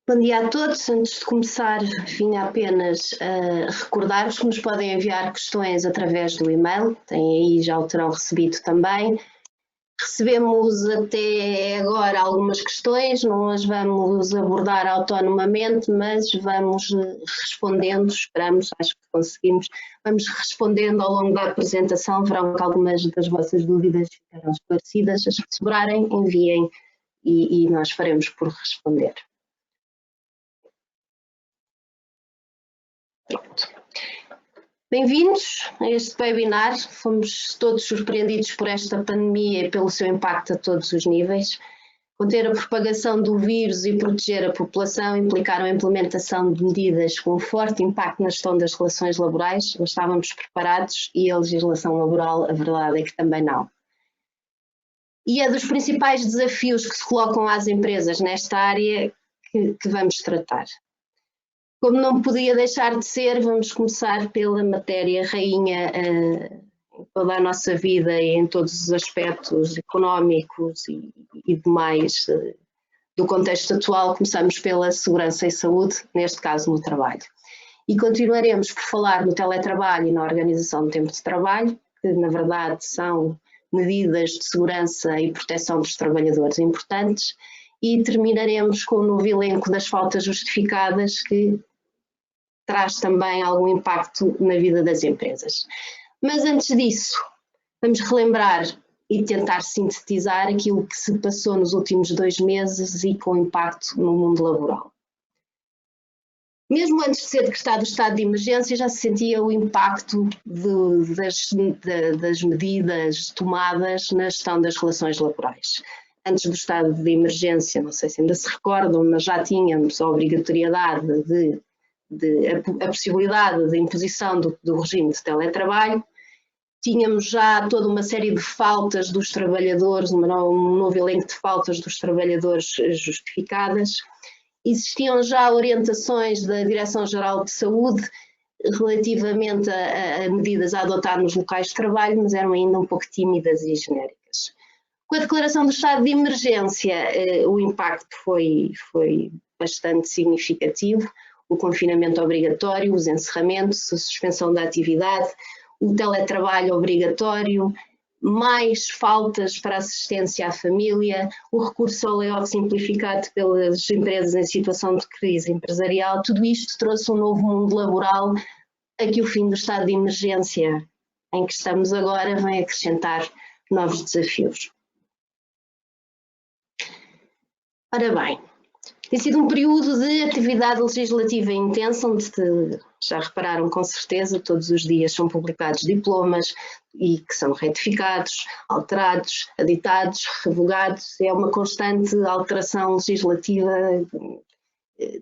Bom dia a todos. Antes de começar, vinha apenas a recordar-vos que nos podem enviar questões através do e-mail, têm aí, já o terão recebido também. Recebemos até agora algumas questões, não as vamos abordar autonomamente, mas vamos respondendo, esperamos, acho que conseguimos, vamos respondendo ao longo da apresentação, verão que algumas das vossas dúvidas ficarão esclarecidas, as que sobrarem enviem e nós faremos por responder. Pronto. Bem-vindos a este webinar. Fomos todos surpreendidos por esta pandemia e pelo seu impacto a todos os níveis. Conter a propagação do vírus e proteger a população implicaram a implementação de medidas com forte impacto na gestão das relações laborais. Nós estávamos preparados e a legislação laboral, a verdade é que também não. E é dos principais desafios que se colocam às empresas nesta área que vamos tratar. Como não podia deixar de ser, vamos começar pela matéria rainha em toda a nossa vida e em todos os aspectos económicos e demais do contexto atual. Começamos pela segurança e saúde, neste caso no trabalho. E continuaremos por falar no teletrabalho e na organização do tempo de trabalho, que na verdade são medidas de segurança e proteção dos trabalhadores importantes, e terminaremos com o novo elenco das faltas justificadas, que traz também algum impacto na vida das empresas. Mas antes disso, vamos relembrar e tentar sintetizar aquilo que se passou nos últimos 2 meses e com impacto no mundo laboral. Mesmo antes de ser decretado o estado de emergência, já se sentia o impacto das medidas tomadas na gestão das relações laborais. Antes do estado de emergência, não sei se ainda se recordam, mas já tínhamos a obrigatoriedade a possibilidade de imposição do regime de teletrabalho, tínhamos já toda uma série de faltas dos trabalhadores, um novo elenco de faltas dos trabalhadores justificadas, existiam já orientações da Direção-Geral de Saúde relativamente a medidas a adotar nos locais de trabalho, mas eram ainda um pouco tímidas e genéricas. Com a declaração do estado de emergência, o impacto foi bastante significativo. O confinamento obrigatório, os encerramentos, a suspensão da atividade, o teletrabalho obrigatório, mais faltas para assistência à família, o recurso ao layoff simplificado pelas empresas em situação de crise empresarial, tudo isto trouxe um novo mundo laboral a que o fim do estado de emergência em que estamos agora vem acrescentar novos desafios. Ora bem, tem sido um período de atividade legislativa intensa, onde já repararam com certeza, todos os dias são publicados diplomas e que são retificados, alterados, aditados, revogados. É uma constante alteração legislativa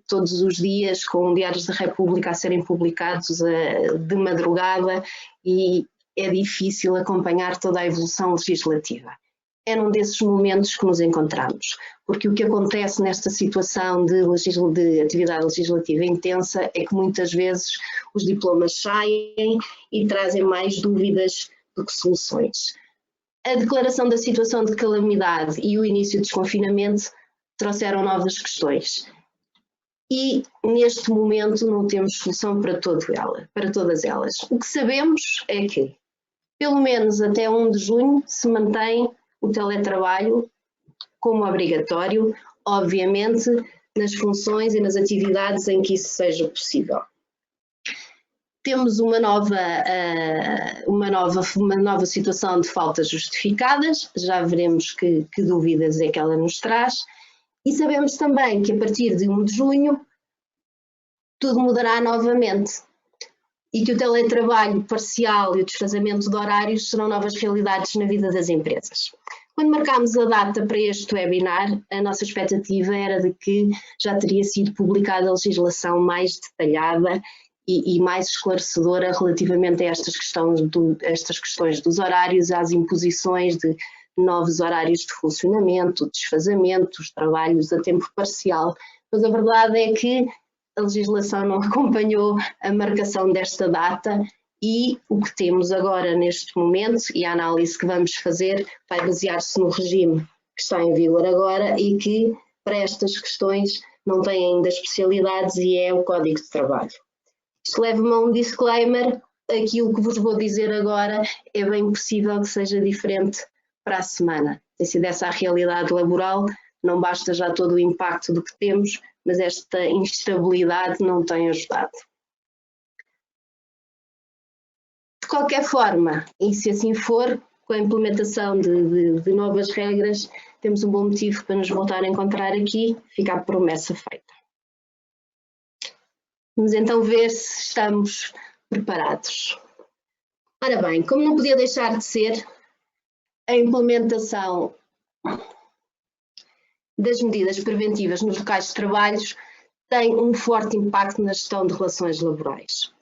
todos os dias, com diários da República a serem publicados de madrugada, e é difícil acompanhar toda a evolução legislativa. É num desses momentos que nos encontramos, porque o que acontece nesta situação de atividade legislativa intensa é que muitas vezes os diplomas saem e trazem mais dúvidas do que soluções. A declaração da situação de calamidade e o início do desconfinamento trouxeram novas questões e neste momento não temos solução para todas elas. O que sabemos é que, pelo menos até 1 de junho, se mantém o teletrabalho como obrigatório, obviamente nas funções e nas atividades em que isso seja possível. Temos uma nova situação de faltas justificadas, já veremos que dúvidas é que ela nos traz, e sabemos também que a partir de 1 de junho tudo mudará novamente e que o teletrabalho parcial e o desfazamento de horários serão novas realidades na vida das empresas. Quando marcámos a data para este webinar, a nossa expectativa era de que já teria sido publicada a legislação mais detalhada e mais esclarecedora relativamente a estas questões dos horários, às imposições de novos horários de funcionamento, desfazamento, os trabalhos a tempo parcial, mas a verdade é que a legislação não acompanhou a marcação desta data e o que temos agora neste momento e a análise que vamos fazer vai basear-se no regime que está em vigor agora e que para estas questões não têm ainda especialidades e é o Código de Trabalho. Isto leva-me a um disclaimer, aquilo que vos vou dizer agora é bem possível que seja diferente para a semana. Tem sido essa a realidade laboral, não basta já todo o impacto do que temos, mas esta instabilidade não tem ajudado. De qualquer forma, e se assim for, com a implementação de novas regras, temos um bom motivo para nos voltar a encontrar aqui, fica a promessa feita. Vamos então ver se estamos preparados. Ora bem, como não podia deixar de ser, a implementação das medidas preventivas nos locais de trabalho tem um forte impacto na gestão de relações laborais.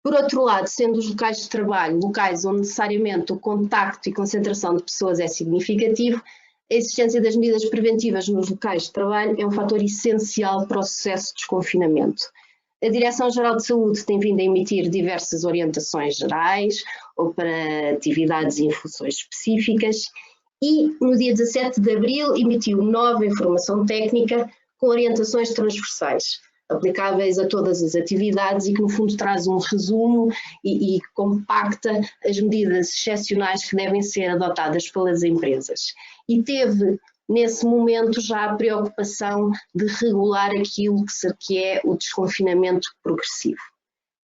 Por outro lado, sendo os locais de trabalho locais onde necessariamente o contacto e concentração de pessoas é significativo, a existência das medidas preventivas nos locais de trabalho é um fator essencial para o sucesso de desconfinamento. A Direção-Geral de Saúde tem vindo a emitir diversas orientações gerais ou para atividades e funções específicas e no dia 17 de abril emitiu nova informação técnica com orientações transversais, aplicáveis a todas as atividades e que no fundo traz um resumo e compacta as medidas excepcionais que devem ser adotadas pelas empresas. E teve nesse momento já a preocupação de regular aquilo que é o desconfinamento progressivo.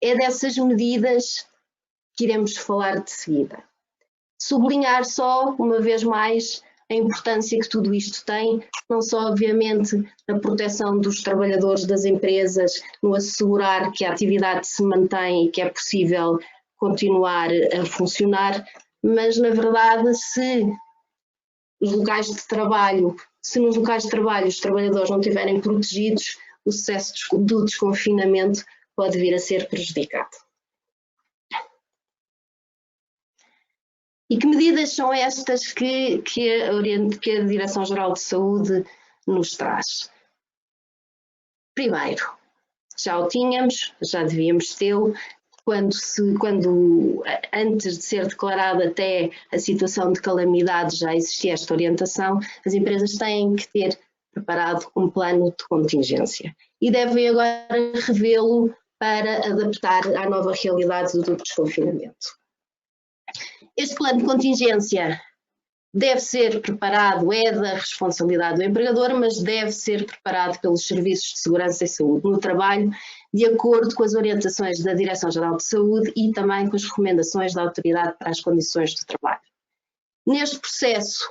É dessas medidas que iremos falar de seguida. Sublinhar só, uma vez mais, a importância que tudo isto tem, não só obviamente na proteção dos trabalhadores das empresas, no assegurar que a atividade se mantém e que é possível continuar a funcionar, mas na verdade se nos locais de trabalho os trabalhadores não estiverem protegidos, o sucesso do desconfinamento pode vir a ser prejudicado. E que medidas são estas que a Direção-Geral de Saúde nos traz? Primeiro, já o tínhamos, já devíamos tê-lo, quando antes de ser declarada até a situação de calamidade já existia esta orientação, as empresas têm que ter preparado um plano de contingência e devem agora revê-lo para adaptar à nova realidade do desconfinamento. Este plano de contingência deve ser preparado, é da responsabilidade do empregador, mas deve ser preparado pelos Serviços de Segurança e Saúde no Trabalho, de acordo com as orientações da Direção-Geral de Saúde e também com as recomendações da Autoridade para as Condições de Trabalho. Neste processo,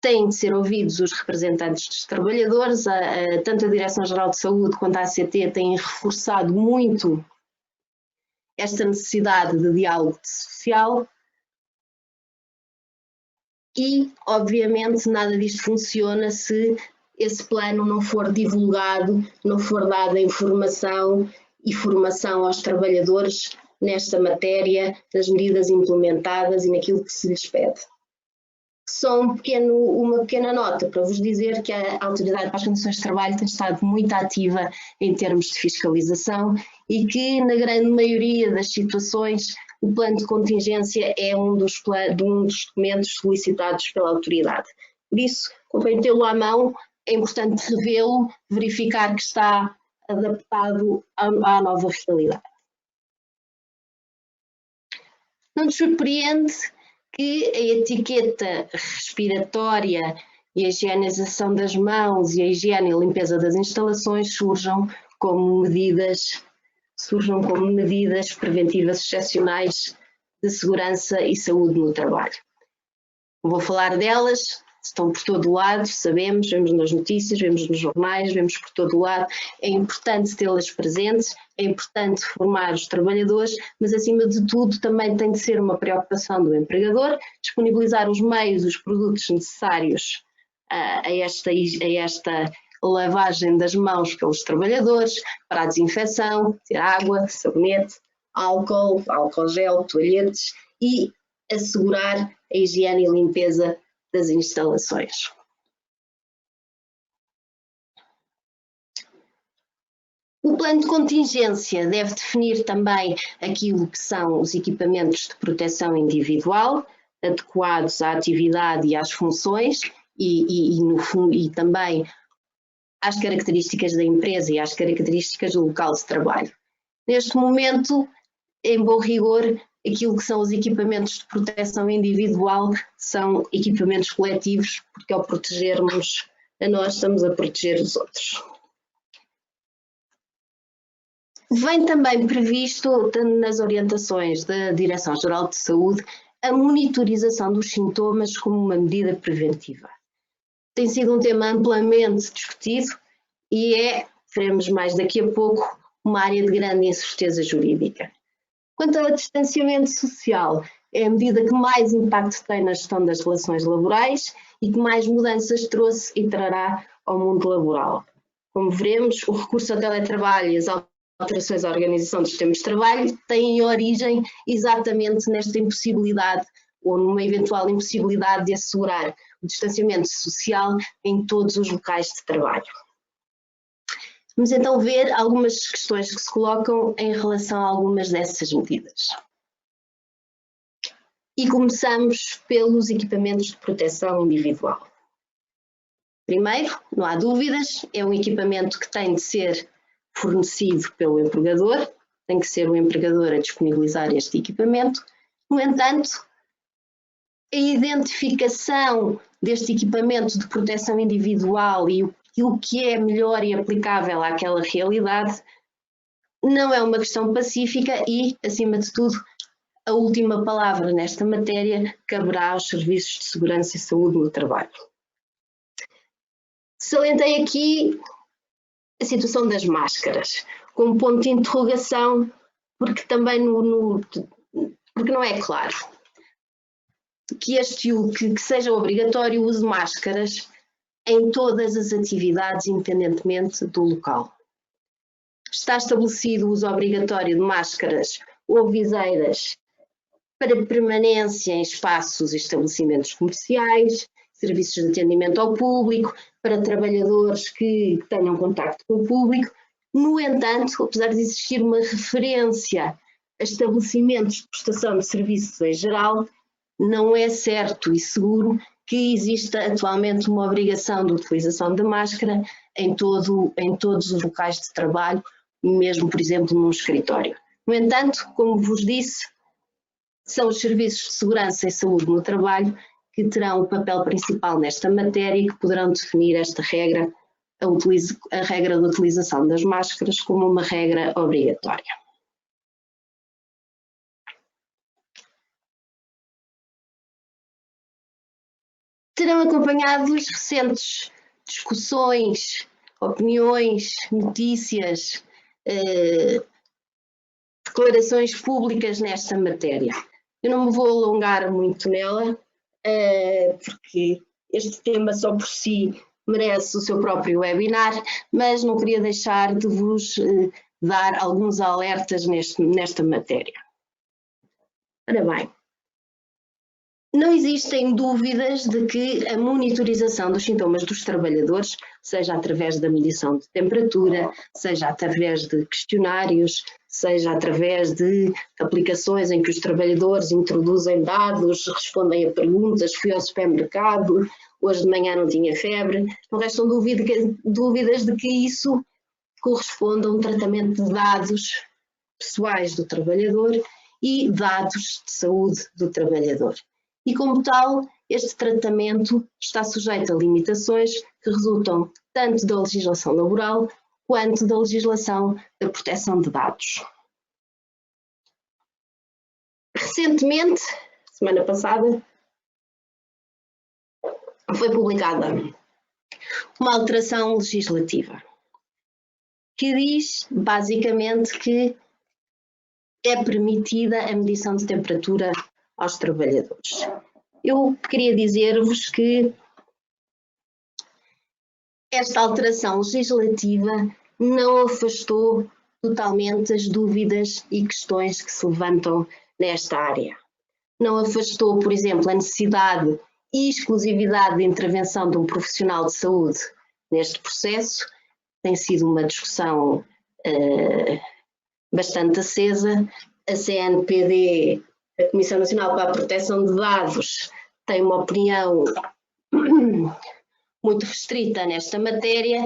têm de ser ouvidos os representantes dos trabalhadores, tanto a Direção-Geral de Saúde quanto a ACT têm reforçado muito esta necessidade de diálogo social. E, obviamente, nada disto funciona se esse plano não for divulgado, não for dada informação e formação aos trabalhadores nesta matéria, nas medidas implementadas e naquilo que se lhes pede. Só uma pequena nota para vos dizer que a Autoridade para as Condições de Trabalho tem estado muito ativa em termos de fiscalização e que, na grande maioria das situações, o plano de contingência é um dos documentos solicitados pela autoridade. Por isso, convém tê-lo à mão, é importante revê-lo, verificar que está adaptado à nova realidade. Não nos surpreende que a etiqueta respiratória e a higienização das mãos e a higiene e a limpeza das instalações surjam como medidas preventivas excepcionais de segurança e saúde no trabalho. Vou falar delas, estão por todo o lado, sabemos, vemos nas notícias, vemos nos jornais, vemos por todo o lado. É importante tê-las presentes, é importante formar os trabalhadores, mas acima de tudo também tem de ser uma preocupação do empregador, disponibilizar os meios, os produtos necessários a esta lavagem das mãos pelos trabalhadores, para a desinfecção, ter água, sabonete, álcool gel, toalhetes e assegurar a higiene e limpeza das instalações. O plano de contingência deve definir também aquilo que são os equipamentos de proteção individual, adequados à atividade e às funções, e também às características da empresa e às características do local de trabalho. Neste momento, em bom rigor, aquilo que são os equipamentos de proteção individual são equipamentos coletivos, porque ao protegermos a nós, estamos a proteger os outros. Vem também previsto nas orientações da Direção-Geral de Saúde a monitorização dos sintomas como uma medida preventiva. Tem sido um tema amplamente discutido e veremos mais daqui a pouco, uma área de grande incerteza jurídica. Quanto ao distanciamento social, é a medida que mais impacto tem na gestão das relações laborais e que mais mudanças trouxe e trará ao mundo laboral. Como veremos, o recurso ao teletrabalho e as alterações à organização dos sistemas de trabalho têm origem exatamente nesta impossibilidade ou numa eventual impossibilidade de assegurar o distanciamento social em todos os locais de trabalho. Vamos então ver algumas questões que se colocam em relação a algumas dessas medidas. E começamos pelos equipamentos de proteção individual. Primeiro, não há dúvidas, é um equipamento que tem de ser fornecido pelo empregador, tem que ser o empregador a disponibilizar este equipamento. No entanto, a identificação deste equipamento de proteção individual e o que é melhor e aplicável àquela realidade não é uma questão pacífica e, acima de tudo, a última palavra nesta matéria caberá aos serviços de segurança e saúde no trabalho. Salientei aqui a situação das máscaras, como ponto de interrogação, porque também porque não é claro que seja obrigatório o uso de máscaras em todas as atividades, independentemente do local. Está estabelecido o uso obrigatório de máscaras ou viseiras para permanência em espaços e estabelecimentos comerciais, serviços de atendimento ao público, para trabalhadores que tenham contacto com o público. No entanto, apesar de existir uma referência a estabelecimentos de prestação de serviços em geral, não é certo e seguro que exista atualmente uma obrigação de utilização de máscara em todos os locais de trabalho, mesmo, por exemplo, num escritório. No entanto, como vos disse, são os serviços de segurança e saúde no trabalho que terão o papel principal nesta matéria e que poderão definir esta regra, a regra de utilização das máscaras como uma regra obrigatória. Terão acompanhado as recentes discussões, opiniões, notícias, declarações públicas nesta matéria. Eu não me vou alongar muito nela, porque este tema só por si merece o seu próprio webinar, mas não queria deixar de vos dar alguns alertas nesta matéria. Ora bem, não existem dúvidas de que a monitorização dos sintomas dos trabalhadores, seja através da medição de temperatura, seja através de questionários, seja através de aplicações em que os trabalhadores introduzem dados, respondem a perguntas, fui ao supermercado, hoje de manhã não tinha febre, não restam dúvidas de que isso corresponde a um tratamento de dados pessoais do trabalhador e dados de saúde do trabalhador. E como tal, este tratamento está sujeito a limitações que resultam tanto da legislação laboral quanto da legislação da proteção de dados. Recentemente, semana passada, foi publicada uma alteração legislativa que diz, basicamente, que é permitida a medição de temperatura aos trabalhadores. Eu queria dizer-vos que esta alteração legislativa não afastou totalmente as dúvidas e questões que se levantam nesta área. Não afastou, por exemplo, a necessidade e exclusividade de intervenção de um profissional de saúde neste processo. Tem sido uma discussão bastante acesa. A CNPD, a Comissão Nacional para a Proteção de Dados, tem uma opinião muito restrita nesta matéria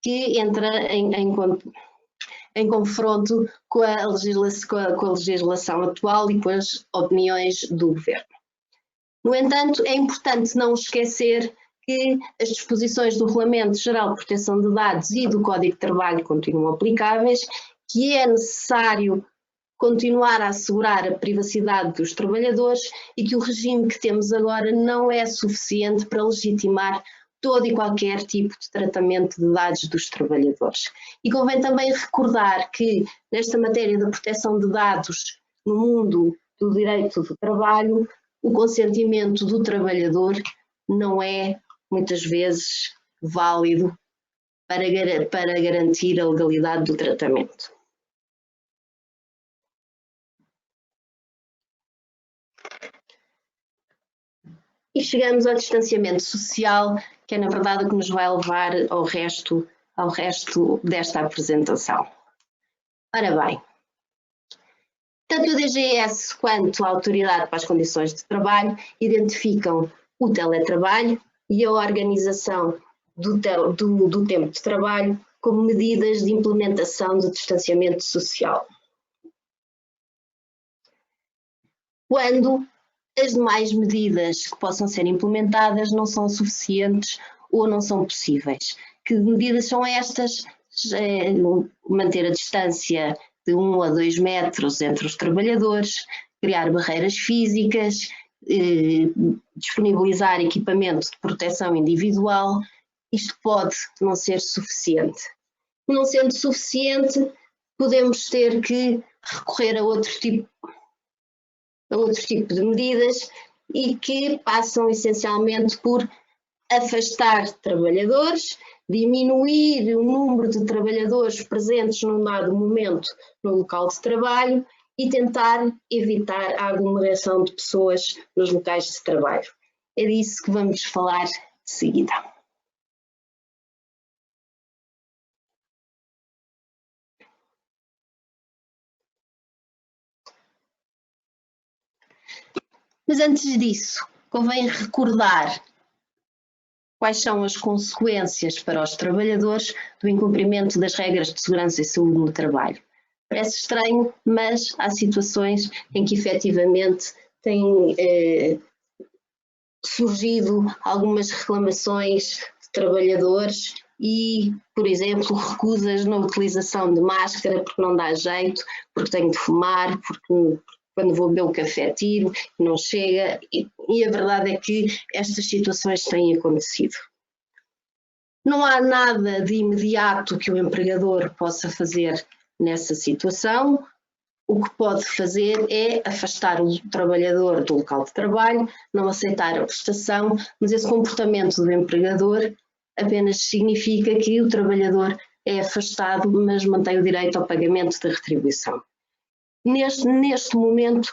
que entra em confronto com a legislação atual e com as opiniões do Governo. No entanto, é importante não esquecer que as disposições do Regulamento Geral de Proteção de Dados e do Código de Trabalho continuam aplicáveis, que é necessário continuar a assegurar a privacidade dos trabalhadores e que o regime que temos agora não é suficiente para legitimar todo e qualquer tipo de tratamento de dados dos trabalhadores. E convém também recordar que, nesta matéria da proteção de dados no mundo do direito do trabalho, o consentimento do trabalhador não é, muitas vezes, válido para garantir a legalidade do tratamento. E chegamos ao distanciamento social, que é na verdade o que nos vai levar ao resto desta apresentação. Ora bem, tanto a DGS quanto a Autoridade para as Condições de Trabalho identificam o teletrabalho e a organização do tempo de trabalho como medidas de implementação do distanciamento social. Quando as demais medidas que possam ser implementadas não são suficientes ou não são possíveis. Que medidas são estas? Manter a distância de 1 a 2 metros entre os trabalhadores, criar barreiras físicas, disponibilizar equipamento de proteção individual. Isto pode não ser suficiente. Não sendo suficiente, podemos ter que recorrer a outro tipo de medidas e que passam essencialmente por afastar trabalhadores, diminuir o número de trabalhadores presentes num dado momento no local de trabalho e tentar evitar a aglomeração de pessoas nos locais de trabalho. É disso que vamos falar de seguida. Mas antes disso, convém recordar quais são as consequências para os trabalhadores do incumprimento das regras de segurança e saúde no trabalho. Parece estranho, mas há situações em que efetivamente têm surgido algumas reclamações de trabalhadores e, por exemplo, recusas na utilização de máscara porque não dá jeito, porque tenho de fumar, porque quando vou beber o café tiro, não chega, e a verdade é que estas situações têm acontecido. Não há nada de imediato que o empregador possa fazer nessa situação. O que pode fazer é afastar o trabalhador do local de trabalho, não aceitar a prestação, mas esse comportamento do empregador apenas significa que o trabalhador é afastado, mas mantém o direito ao pagamento da retribuição. Neste momento,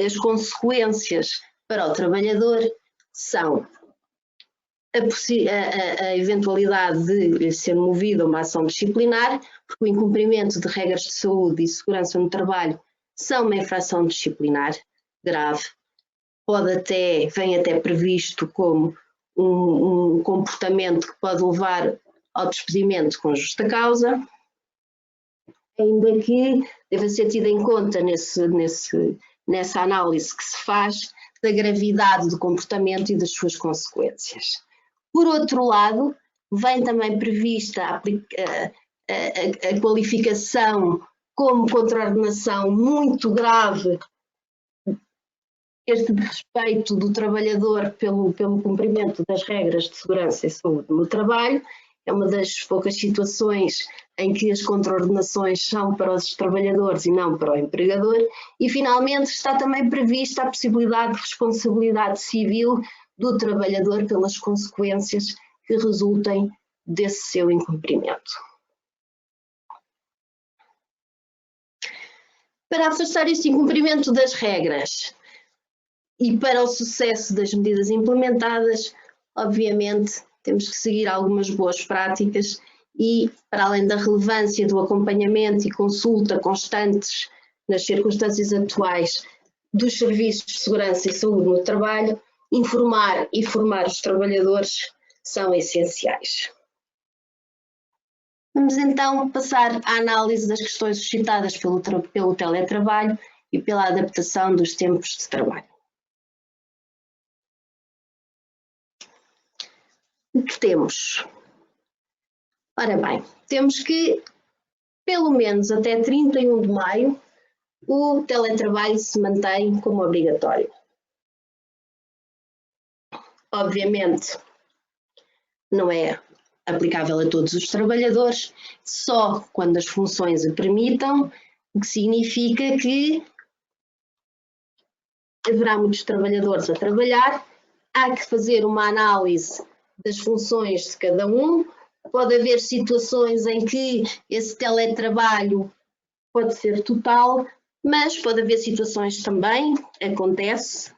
as consequências para o trabalhador são a eventualidade de ser movida a uma ação disciplinar, porque o incumprimento de regras de saúde e segurança no trabalho são uma infração disciplinar grave. Vem até previsto como um comportamento que pode levar ao despedimento com justa causa, ainda que deve ser tido em conta nessa análise que se faz da gravidade do comportamento e das suas consequências. Por outro lado, vem também prevista a qualificação como contraordenação muito grave este desrespeito do trabalhador pelo cumprimento das regras de segurança e saúde no trabalho. É uma das poucas situações em que as contraordenações são para os trabalhadores e não para o empregador. E, finalmente, está também prevista a possibilidade de responsabilidade civil do trabalhador pelas consequências que resultem desse seu incumprimento. Para afastar este incumprimento das regras e para o sucesso das medidas implementadas, obviamente, temos que seguir algumas boas práticas e, para além da relevância do acompanhamento e consulta constantes nas circunstâncias atuais dos serviços de segurança e saúde no trabalho, informar e formar os trabalhadores são essenciais. Vamos então passar à análise das questões suscitadas pelo teletrabalho e pela adaptação dos tempos de trabalho. O que temos? Ora bem, temos que, pelo menos até 31 de maio, o teletrabalho se mantém como obrigatório. Obviamente, não é aplicável a todos os trabalhadores, só quando as funções o permitam, o que significa que haverá muitos trabalhadores a trabalhar, há que fazer uma análise das funções de cada um, pode haver situações em que esse teletrabalho pode ser total, mas pode haver situações também, acontece,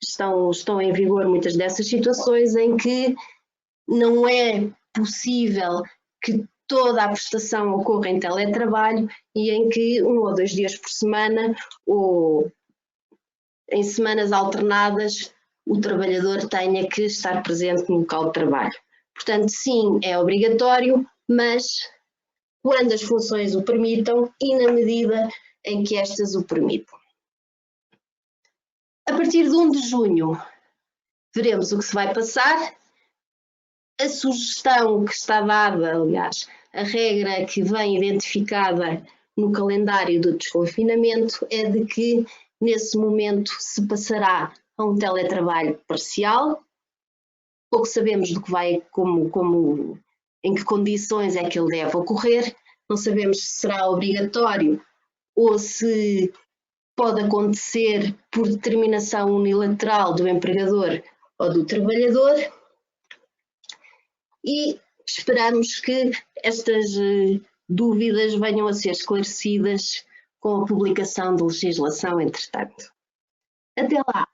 estão em vigor muitas dessas situações em que não é possível que toda a prestação ocorra em teletrabalho e em que 1 ou 2 dias por semana ou em semanas alternadas o trabalhador tenha que estar presente no local de trabalho. Portanto, sim, é obrigatório, mas quando as funções o permitam e na medida em que estas o permitam. A partir de 1 de junho, veremos o que se vai passar. A sugestão que está dada, aliás, a regra que vem identificada no calendário do desconfinamento é de que, nesse momento, se passará a um teletrabalho parcial. Pouco sabemos do que vai, em que condições é que ele deve ocorrer, não sabemos se será obrigatório ou se pode acontecer por determinação unilateral do empregador ou do trabalhador e esperamos que estas dúvidas venham a ser esclarecidas com a publicação de legislação, entretanto. Até lá,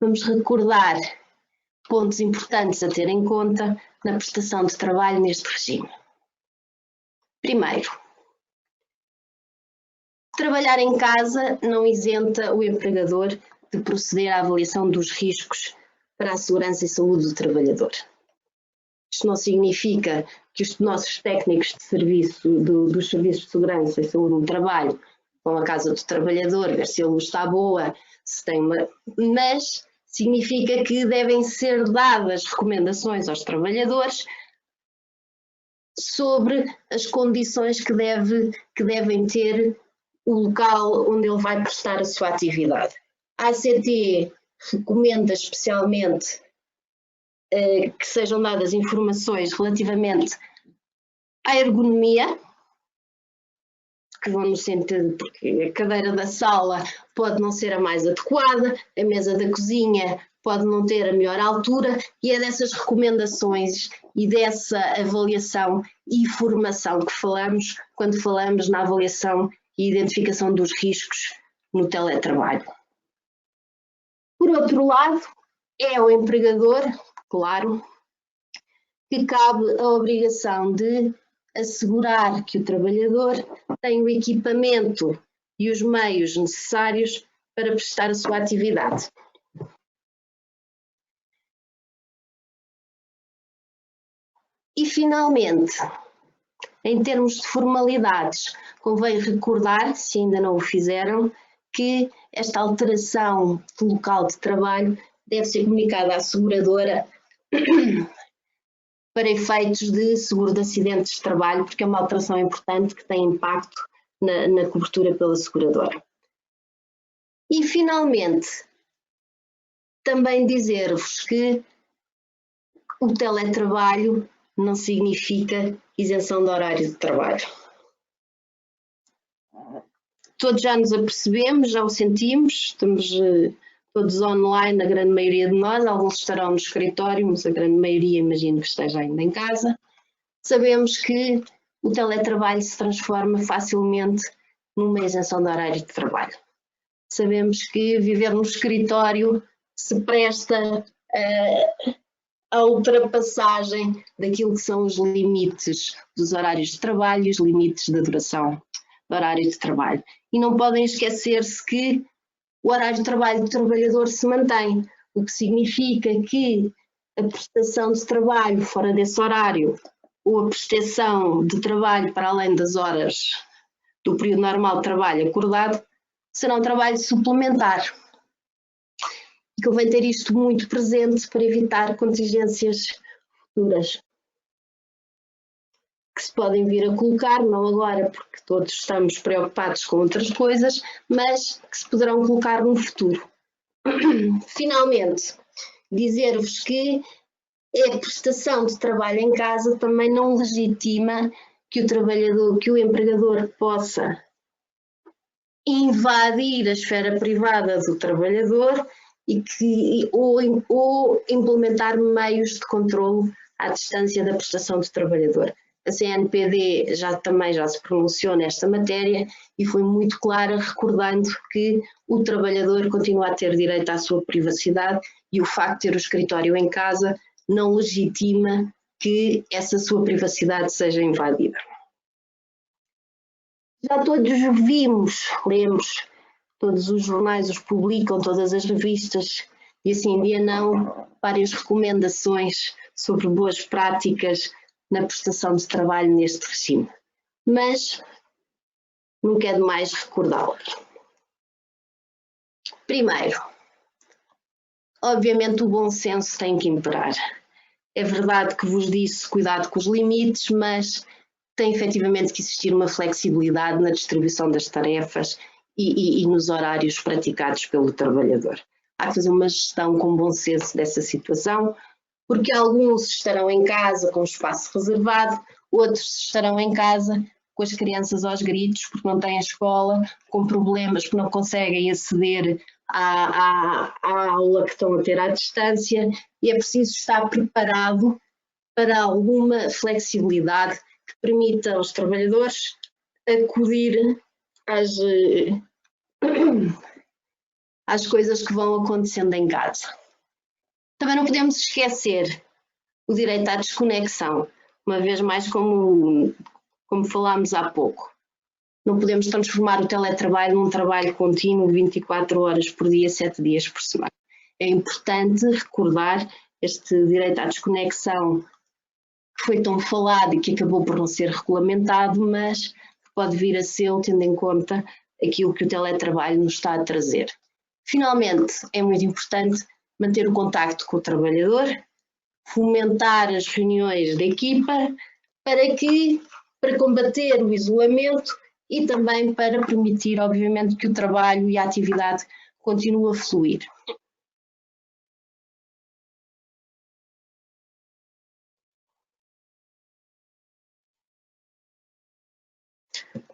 vamos recordar pontos importantes a ter em conta na prestação de trabalho neste regime. Primeiro, trabalhar em casa não isenta o empregador de proceder à avaliação dos riscos para a segurança e saúde do trabalhador. Isto não significa que os nossos técnicos de serviço, dos serviços de segurança e saúde no trabalho, vão à casa do trabalhador, ver se a luz está boa, se tem mas significa que devem ser dadas recomendações aos trabalhadores sobre as condições que devem ter o local onde ele vai prestar a sua atividade. A ACT recomenda especialmente que sejam dadas informações relativamente à ergonomia, que vão no sentido porque a cadeira da sala pode não ser a mais adequada, a mesa da cozinha pode não ter a melhor altura, e é dessas recomendações e dessa avaliação e formação que falamos quando falamos na avaliação e identificação dos riscos no teletrabalho. Por outro lado, é ao empregador, claro, que cabe a obrigação de assegurar que o trabalhador tem o equipamento e os meios necessários para prestar a sua atividade. E, finalmente, em termos de formalidades, convém recordar, se ainda não o fizeram, que esta alteração do local de trabalho deve ser comunicada à seguradora para efeitos de seguro de acidentes de trabalho, porque é uma alteração importante que tem impacto na cobertura pela seguradora. E, finalmente, também dizer-vos que o teletrabalho não significa isenção de horário de trabalho. Todos já nos apercebemos, já o sentimos, estamos todos online, a grande maioria de nós, alguns estarão no escritório, mas a grande maioria imagino que esteja ainda em casa. Sabemos que o teletrabalho se transforma facilmente numa isenção de horário de trabalho. Sabemos que viver no escritório se presta a ultrapassagem daquilo que são os limites dos horários de trabalho e os limites da duração do horário de trabalho. E não podem esquecer-se que o horário de trabalho do trabalhador se mantém, o que significa que a prestação de trabalho fora desse horário ou a prestação de trabalho para além das horas do período normal de trabalho acordado, será um trabalho suplementar. E convém ter isto muito presente para evitar contingências futuras que se podem vir a colocar, não agora porque todos estamos preocupados com outras coisas, mas que se poderão colocar no futuro. Finalmente, dizer-vos que a prestação de trabalho em casa também não legitima que o empregador possa invadir a esfera privada do trabalhador ou implementar meios de controlo à distância da prestação do trabalhador. A CNPD também já se pronunciou nesta matéria e foi muito clara, recordando que o trabalhador continua a ter direito à sua privacidade e o facto de ter o escritório em casa não legitima que essa sua privacidade seja invadida. Já todos lemos, todos os jornais os publicam, todas as revistas, e assim em dia não, várias recomendações sobre boas práticas na prestação de trabalho neste regime. Mas nunca é demais recordá-las. Primeiro, obviamente o bom senso tem que imperar. É verdade que vos disse cuidado com os limites, mas tem efetivamente que existir uma flexibilidade na distribuição das tarefas e nos horários praticados pelo trabalhador. Há que fazer uma gestão com bom senso dessa situação, porque alguns estarão em casa com espaço reservado, outros estarão em casa com as crianças aos gritos porque não têm a escola, com problemas que não conseguem aceder à aula que estão a ter à distância, e é preciso estar preparado para alguma flexibilidade que permita aos trabalhadores acudir às coisas que vão acontecendo em casa. Também não podemos esquecer o direito à desconexão, uma vez mais como falámos há pouco. Não podemos transformar o teletrabalho num trabalho contínuo 24 horas por dia, 7 dias por semana. É importante recordar este direito à desconexão que foi tão falado e que acabou por não ser regulamentado, mas pode vir a ser, tendo em conta aquilo que o teletrabalho nos está a trazer. Finalmente, é muito importante manter o contacto com o trabalhador, fomentar as reuniões da equipa para combater o isolamento e também para permitir, obviamente, que o trabalho e a atividade continuem a fluir.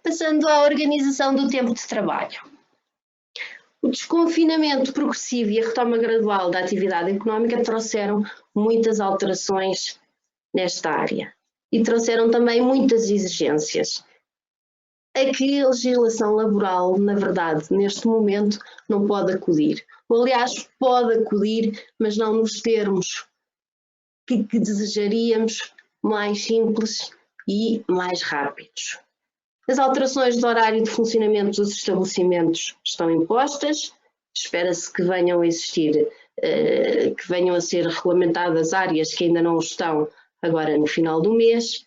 Passando à organização do tempo de trabalho. O desconfinamento progressivo e a retoma gradual da atividade económica trouxeram muitas alterações nesta área e trouxeram também muitas exigências a que a legislação laboral, na verdade, neste momento, não pode acudir. Ou, aliás, pode acudir, mas não nos termos que desejaríamos, mais simples e mais rápidos. As alterações do horário de funcionamento dos estabelecimentos estão impostas, espera-se que venham a existir, que venham a ser regulamentadas áreas que ainda não estão agora no final do mês.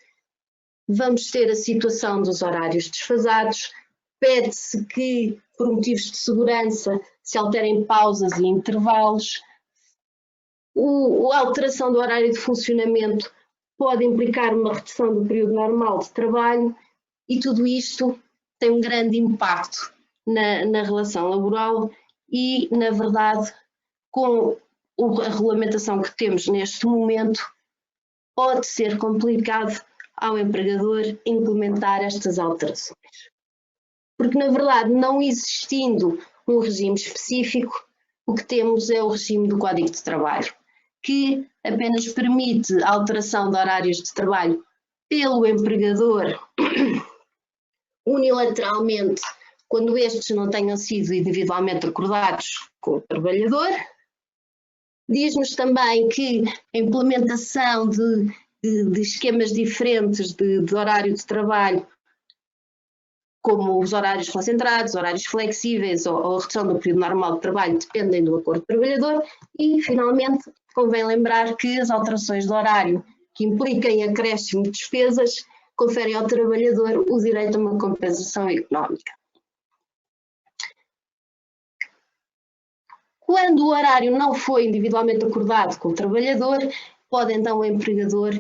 Vamos ter a situação dos horários desfasados, pede-se que, por motivos de segurança, se alterem pausas e intervalos. A alteração do horário de funcionamento pode implicar uma redução do período normal de trabalho, e tudo isto tem um grande impacto na relação laboral e, na verdade, com a regulamentação que temos neste momento, pode ser complicado ao empregador implementar estas alterações. Porque, na verdade, não existindo um regime específico, o que temos é o regime do Código de Trabalho, que apenas permite a alteração de horários de trabalho pelo empregador unilateralmente, quando estes não tenham sido individualmente acordados com o trabalhador. Diz-nos também que a implementação de esquemas diferentes de horário de trabalho, como os horários concentrados, horários flexíveis ou a redução do período normal de trabalho, dependem do acordo do trabalhador. E, finalmente, convém lembrar que as alterações de horário que impliquem acréscimo de despesas, conferem ao trabalhador o direito a uma compensação económica. Quando o horário não foi individualmente acordado com o trabalhador, pode então o empregador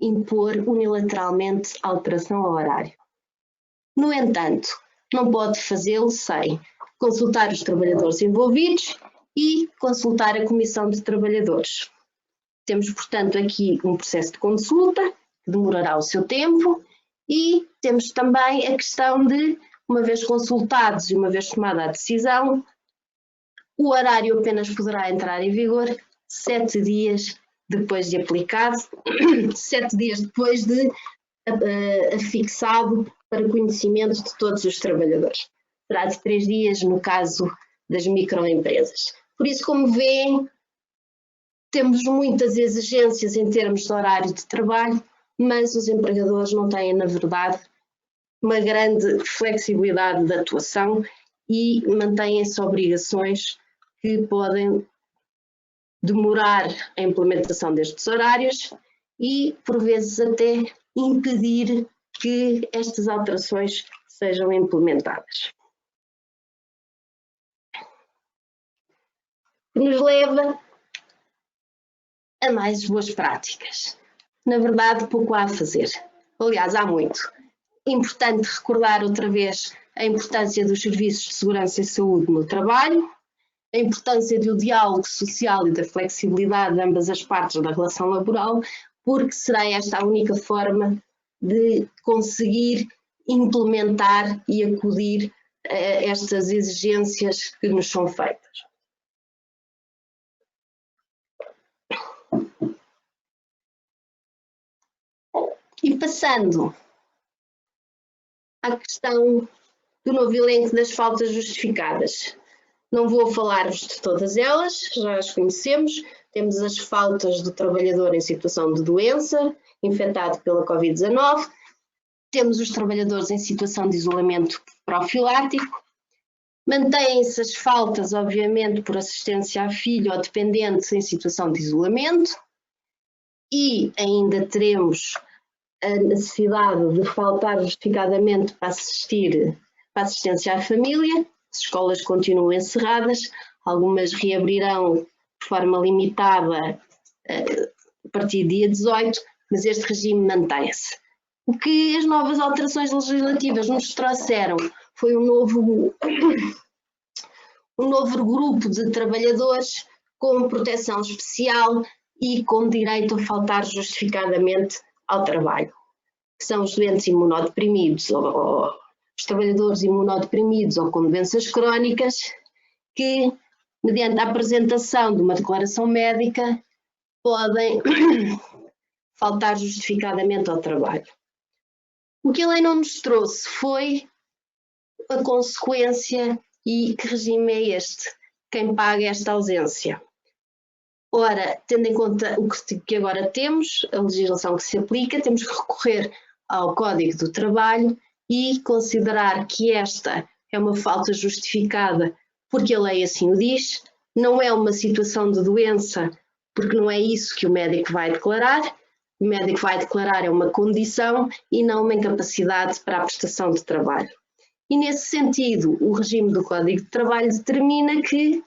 impor unilateralmente alteração ao horário. No entanto, não pode fazê-lo sem consultar os trabalhadores envolvidos e consultar a Comissão de Trabalhadores. Temos, portanto, aqui um processo de consulta, que demorará o seu tempo, e temos também a questão de, uma vez consultados e uma vez tomada a decisão, o horário apenas poderá entrar em vigor 7 dias depois de aplicado, 7 dias depois de afixado para conhecimento de todos os trabalhadores. Será de 3 dias no caso das microempresas. Por isso, como veem, temos muitas exigências em termos de horário de trabalho, mas os empregadores não têm, na verdade, uma grande flexibilidade de atuação e mantêm-se obrigações que podem demorar a implementação destes horários e, por vezes, até impedir que estas alterações sejam implementadas. Que nos leva a mais boas práticas. Na verdade, pouco há a fazer. Aliás, há muito. Importante recordar outra vez a importância dos serviços de segurança e saúde no trabalho, a importância do diálogo social e da flexibilidade de ambas as partes da relação laboral, porque será esta a única forma de conseguir implementar e acudir a estas exigências que nos são feitas. E passando à questão do novo elenco das faltas justificadas. Não vou falar-vos de todas elas, já as conhecemos. Temos as faltas do trabalhador em situação de doença, infectado pela Covid-19. Temos os trabalhadores em situação de isolamento profilático. Mantêm-se as faltas, obviamente, por assistência a filho ou dependentes em situação de isolamento. E ainda teremos a necessidade de faltar justificadamente para assistência à família. As escolas continuam encerradas, algumas reabrirão de forma limitada a partir do dia 18, mas este regime mantém-se. O que as novas alterações legislativas nos trouxeram foi um novo grupo de trabalhadores com proteção especial e com direito a faltar justificadamente ao trabalho, que são os doentes imunodeprimidos ou os trabalhadores imunodeprimidos ou com doenças crónicas que, mediante a apresentação de uma declaração médica, podem faltar justificadamente ao trabalho. O que a lei não nos trouxe foi a consequência e que regime é este, quem paga esta ausência. Ora, tendo em conta o que agora temos, a legislação que se aplica, temos que recorrer ao Código do Trabalho e considerar que esta é uma falta justificada porque a lei assim o diz, não é uma situação de doença porque não é isso que o médico vai declarar. O médico vai declarar é uma condição e não uma incapacidade para a prestação de trabalho. E nesse sentido, o regime do Código de Trabalho determina que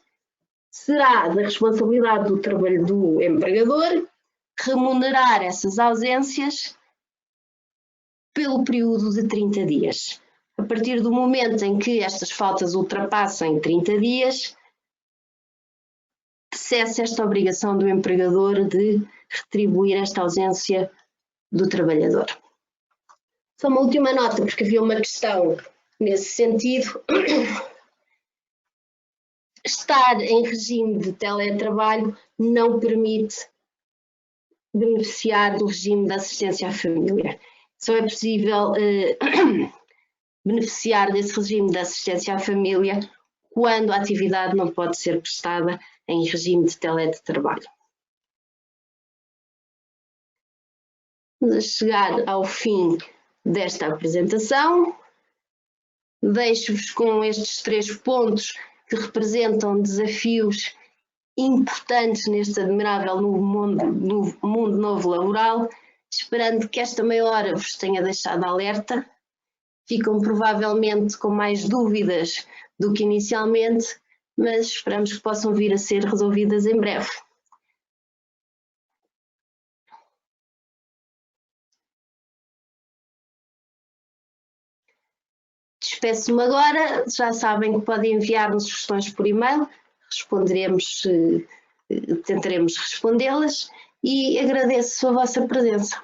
será da responsabilidade do trabalho do empregador remunerar essas ausências pelo período de 30 dias. A partir do momento em que estas faltas ultrapassem 30 dias, cessa esta obrigação do empregador de retribuir esta ausência do trabalhador. Só uma última nota, porque havia uma questão nesse sentido. Estar em regime de teletrabalho não permite beneficiar do regime de assistência à família. Só é possível beneficiar desse regime de assistência à família quando a atividade não pode ser prestada em regime de teletrabalho. Vamos a chegar ao fim desta apresentação. Deixo-vos com estes 3 pontos que representam desafios importantes neste admirável mundo novo laboral, esperando que esta meia hora vos tenha deixado alerta. Ficam provavelmente com mais dúvidas do que inicialmente, mas esperamos que possam vir a ser resolvidas em breve. Despeço-me agora, já sabem que podem enviar-nos questões por e-mail, responderemos, tentaremos respondê-las e agradeço a vossa presença.